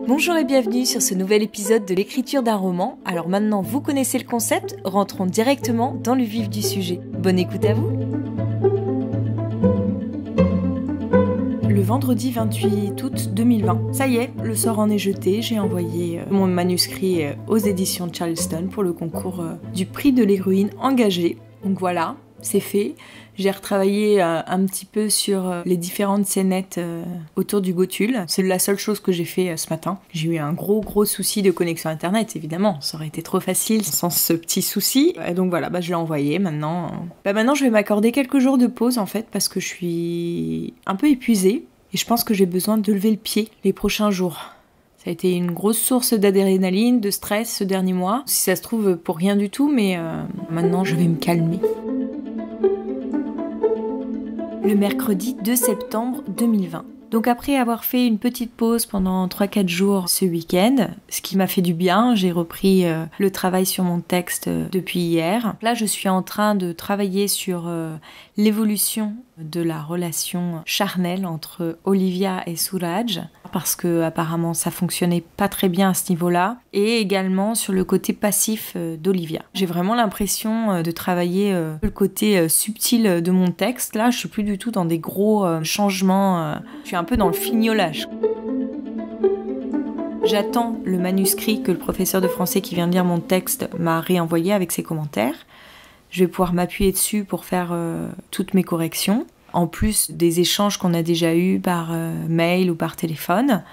Bonjour et bienvenue sur ce nouvel épisode de l'écriture d'un roman. Alors maintenant vous connaissez le concept, rentrons directement dans le vif du sujet. Bonne écoute à vous. Le vendredi 28 août 2020, ça y est, le sort en est jeté, j'ai envoyé mon manuscrit aux éditions Charleston pour le concours du prix de l'héroïne engagée. Donc voilà, c'est fait. J'ai retravaillé un petit peu sur les différentes scénettes autour du Gothul. C'est la seule chose que j'ai fait ce matin. J'ai eu un gros souci de connexion internet, évidemment. Ça aurait été trop facile sans ce petit souci. Et donc voilà, je l'ai envoyé maintenant. Maintenant, je vais m'accorder quelques jours de pause en fait parce que je suis un peu épuisée et je pense que j'ai besoin de lever le pied les prochains jours. Ça a été une grosse source d'adrénaline, de stress ce dernier mois. Si ça se trouve pour rien du tout, mais maintenant je vais me calmer. Le mercredi 2 septembre 2020. Donc après avoir fait une petite pause pendant 3-4 jours ce week-end, ce qui m'a fait du bien, j'ai repris le travail sur mon texte depuis hier. Là, je suis en train de travailler sur l'évolution de la relation charnelle entre Olivia et Suraj, parce que apparemment ça fonctionnait pas très bien à ce niveau-là, et également sur le côté passif d'Olivia. J'ai vraiment l'impression de travailler le côté subtil de mon texte. Là, je suis plus du tout dans des gros changements, je suis un peu dans le fignolage. J'attends le manuscrit que le professeur de français qui vient de lire mon texte m'a réenvoyé avec ses commentaires. Je vais pouvoir m'appuyer dessus pour faire toutes mes corrections, en plus des échanges qu'on a déjà eus par mail ou par téléphone.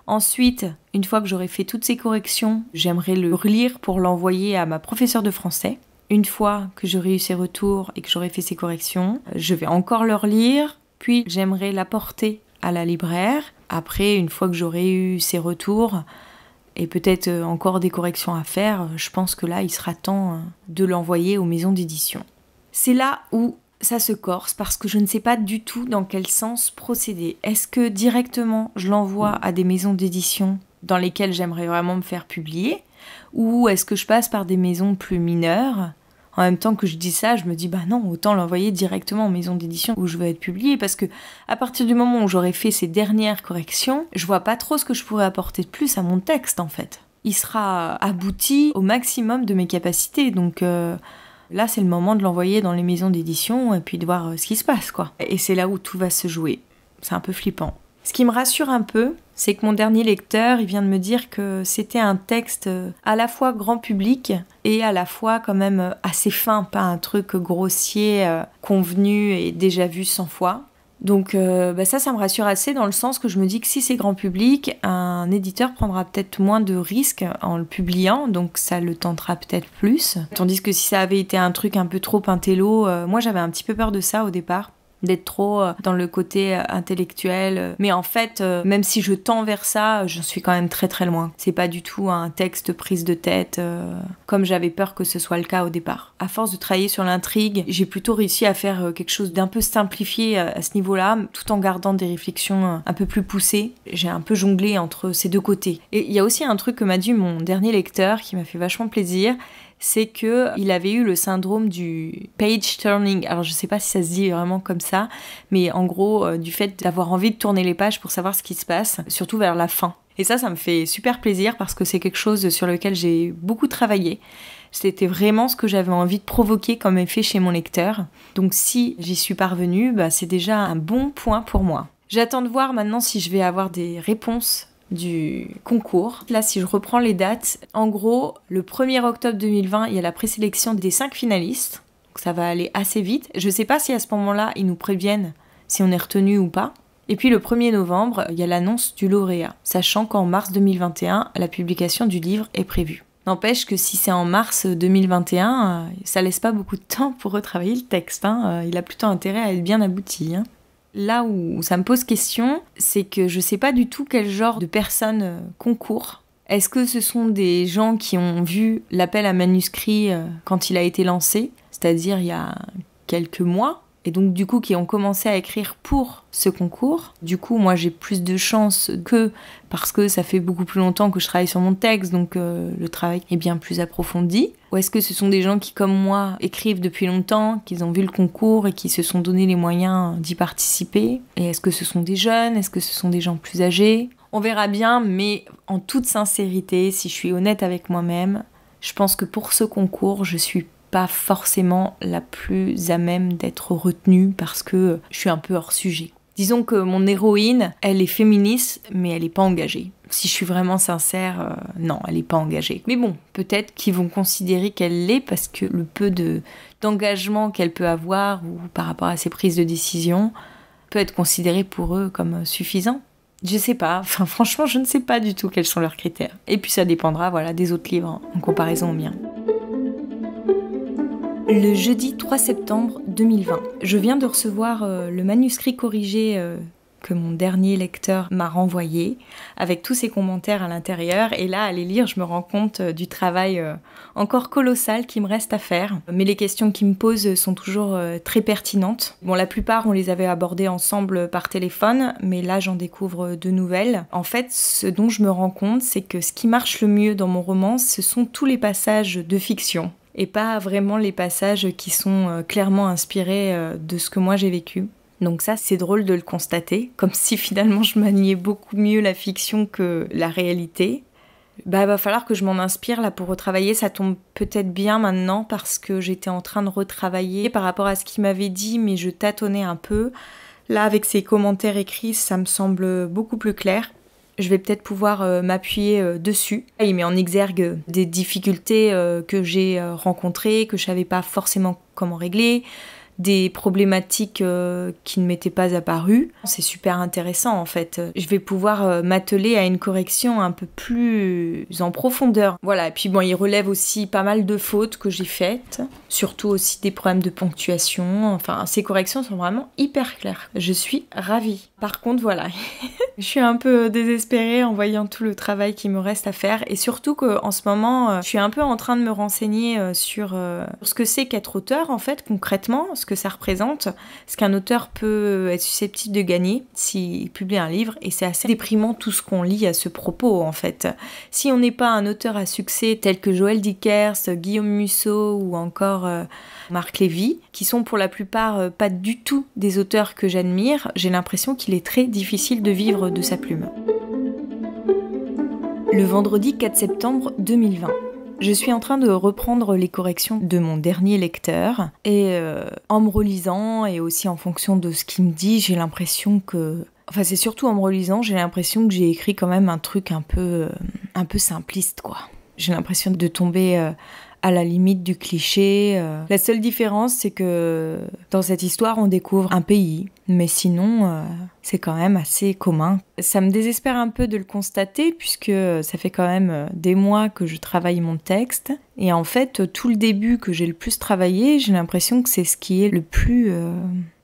Ensuite, une fois que j'aurai fait toutes ces corrections, j'aimerais le relire pour l'envoyer à ma professeure de français. Une fois que j'aurai eu ses retours et que j'aurai fait ces corrections, je vais encore le relire, puis j'aimerais l'apporter à la libraire. Après, une fois que j'aurai eu ses retours et peut-être encore des corrections à faire, je pense que là, il sera temps de l'envoyer aux maisons d'édition. C'est là où ça se corse parce que je ne sais pas du tout dans quel sens procéder. Est-ce que directement je l'envoie à des maisons d'édition dans lesquelles j'aimerais vraiment me faire publier, ou est-ce que je passe par des maisons plus mineures? En même temps que je dis ça, je me dis non, autant l'envoyer directement en maison d'édition où je veux être publiée, parce que à partir du moment où j'aurai fait ces dernières corrections, je vois pas trop ce que je pourrais apporter de plus à mon texte en fait. Il sera abouti au maximum de mes capacités, donc là c'est le moment de l'envoyer dans les maisons d'édition et puis de voir ce qui se passe quoi. Et c'est là où tout va se jouer. C'est un peu flippant. Ce qui me rassure un peu, c'est que mon dernier lecteur, il vient de me dire que c'était un texte à la fois grand public et à la fois quand même assez fin, pas un truc grossier, convenu et déjà vu 100 fois. Donc ça me rassure assez dans le sens que je me dis que si c'est grand public, un éditeur prendra peut-être moins de risques en le publiant, donc ça le tentera peut-être plus. Tandis que si ça avait été un truc un peu trop intello, moi j'avais un petit peu peur de ça au départ, d'être trop dans le côté intellectuel. Mais en fait, même si je tends vers ça, j'en suis quand même très très loin. C'est pas du tout un texte prise de tête, comme j'avais peur que ce soit le cas au départ. À force de travailler sur l'intrigue, j'ai plutôt réussi à faire quelque chose d'un peu simplifié à ce niveau-là, tout en gardant des réflexions un peu plus poussées. J'ai un peu jonglé entre ces deux côtés. Et il y a aussi un truc que m'a dit mon dernier lecteur qui m'a fait vachement plaisir, c'est qu'il avait eu le syndrome du page turning. Alors je sais pas si ça se dit vraiment comme ça, mais en gros du fait d'avoir envie de tourner les pages pour savoir ce qui se passe, surtout vers la fin. Et ça me fait super plaisir parce que c'est quelque chose sur lequel j'ai beaucoup travaillé. C'était vraiment ce que j'avais envie de provoquer comme effet chez mon lecteur. Donc si j'y suis parvenue, c'est déjà un bon point pour moi. J'attends de voir maintenant si je vais avoir des réponses du concours. Là, si je reprends les dates, en gros, le 1er octobre 2020, il y a la présélection des 5 finalistes. Donc ça va aller assez vite. Je sais pas si à ce moment-là, ils nous préviennent si on est retenu ou pas. Et puis le 1er novembre, il y a l'annonce du lauréat, sachant qu'en mars 2021, la publication du livre est prévue. N'empêche que si c'est en mars 2021, ça laisse pas beaucoup de temps pour retravailler le texte. Il a plutôt intérêt à être bien abouti. Là où ça me pose question, c'est que je sais pas du tout quel genre de personnes concourent. Est-ce que ce sont des gens qui ont vu l'appel à manuscrits quand il a été lancé, c'est-à-dire il y a quelques mois, et donc du coup qui ont commencé à écrire pour ce concours. Du coup, moi j'ai plus de chance parce que ça fait beaucoup plus longtemps que je travaille sur mon texte, donc le travail est bien plus approfondi. Ou est-ce que ce sont des gens qui, comme moi, écrivent depuis longtemps, qu'ils ont vu le concours et qui se sont donné les moyens d'y participer? Et est-ce que ce sont des jeunes? Est-ce que ce sont des gens plus âgés? On verra bien, mais en toute sincérité, si je suis honnête avec moi-même, je pense que pour ce concours, je suis pas forcément la plus à même d'être retenue parce que je suis un peu hors sujet. Disons que mon héroïne, elle est féministe, mais elle est pas engagée. Si je suis vraiment sincère, non, elle est pas engagée. Mais bon, peut-être qu'ils vont considérer qu'elle l'est parce que le peu d'engagement qu'elle peut avoir ou par rapport à ses prises de décision peut être considéré pour eux comme suffisant. Je sais pas, enfin franchement, je ne sais pas du tout quels sont leurs critères. Et puis ça dépendra, voilà, des autres livres en comparaison aux miens. Le jeudi 3 septembre 2020, je viens de recevoir le manuscrit corrigé que mon dernier lecteur m'a renvoyé, avec tous ses commentaires à l'intérieur. Et là, à les lire, je me rends compte du travail encore colossal qui me reste à faire. Mais les questions qu'il me pose sont toujours très pertinentes. Bon, la plupart, on les avait abordées ensemble par téléphone, mais là, j'en découvre de nouvelles. En fait, ce dont je me rends compte, c'est que ce qui marche le mieux dans mon roman, ce sont tous les passages de fiction. Et pas vraiment les passages qui sont clairement inspirés de ce que moi j'ai vécu. Donc ça, c'est drôle de le constater, comme si finalement je maniais beaucoup mieux la fiction que la réalité. Va falloir que je m'en inspire là pour retravailler, ça tombe peut-être bien maintenant parce que j'étais en train de retravailler par rapport à ce qu'il m'avait dit, mais je tâtonnais un peu. Là, avec ses commentaires écrits, ça me semble beaucoup plus clair. Je vais peut-être pouvoir m'appuyer dessus. Il met en exergue des difficultés que j'ai rencontrées, que je savais pas forcément comment régler, des problématiques qui ne m'étaient pas apparues. C'est super intéressant en fait. Je vais pouvoir m'atteler à une correction un peu plus en profondeur. Voilà, et puis bon, il relève aussi pas mal de fautes que j'ai faites, surtout aussi des problèmes de ponctuation. Enfin, ces corrections sont vraiment hyper claires. Je suis ravie. Par contre, voilà, je suis un peu désespérée en voyant tout le travail qui me reste à faire et surtout qu'en ce moment, je suis un peu en train de me renseigner sur ce que c'est qu'être auteur en fait, concrètement, ce que ça représente, ce qu'un auteur peut être susceptible de gagner s'il publie un livre, et c'est assez déprimant tout ce qu'on lit à ce propos en fait. Si on n'est pas un auteur à succès tel que Joël Dickers, Guillaume Musso ou encore Marc Lévy, qui sont pour la plupart pas du tout des auteurs que j'admire, j'ai l'impression qu'il est très difficile de vivre de sa plume. Le vendredi 4 septembre 2020. Je suis en train de reprendre les corrections de mon dernier lecteur et en me relisant et aussi en fonction de ce qu'il me dit, j'ai l'impression que... Enfin, c'est surtout en me relisant, j'ai l'impression que j'ai écrit quand même un truc un peu simpliste, quoi. J'ai l'impression de tomber à la limite du cliché. La seule différence, c'est que dans cette histoire, on découvre un pays. Mais sinon, c'est quand même assez commun. Ça me désespère un peu de le constater, puisque ça fait quand même des mois que je travaille mon texte. Et en fait, tout le début que j'ai le plus travaillé, j'ai l'impression que c'est ce qui est le plus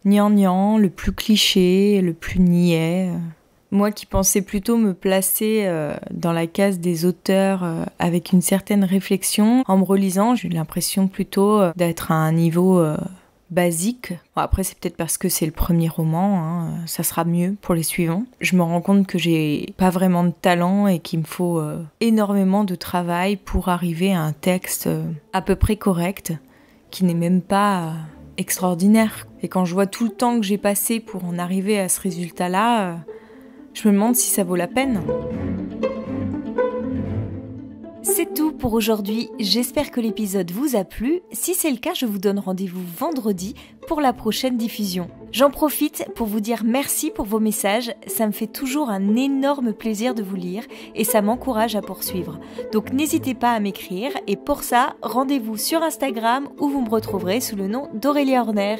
gnangnan, le plus cliché, le plus niais. Moi qui pensais plutôt me placer dans la case des auteurs avec une certaine réflexion, en me relisant, j'ai eu l'impression plutôt d'être à un niveau basique. Bon, après, c'est peut-être parce que c'est le premier roman, hein, ça sera mieux pour les suivants. Je me rends compte que j'ai pas vraiment de talent et qu'il me faut énormément de travail pour arriver à un texte à peu près correct, qui n'est même pas extraordinaire. Et quand je vois tout le temps que j'ai passé pour en arriver à ce résultat-là, je me demande si ça vaut la peine. C'est tout pour aujourd'hui, j'espère que l'épisode vous a plu. Si c'est le cas, je vous donne rendez-vous vendredi pour la prochaine diffusion. J'en profite pour vous dire merci pour vos messages, ça me fait toujours un énorme plaisir de vous lire et ça m'encourage à poursuivre. Donc n'hésitez pas à m'écrire et pour ça, rendez-vous sur Instagram où vous me retrouverez sous le nom d'Aurélie Horner.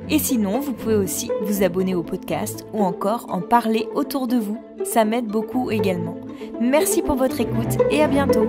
Et sinon, vous pouvez aussi vous abonner au podcast ou encore en parler autour de vous, ça m'aide beaucoup également. Merci pour votre écoute et à bientôt.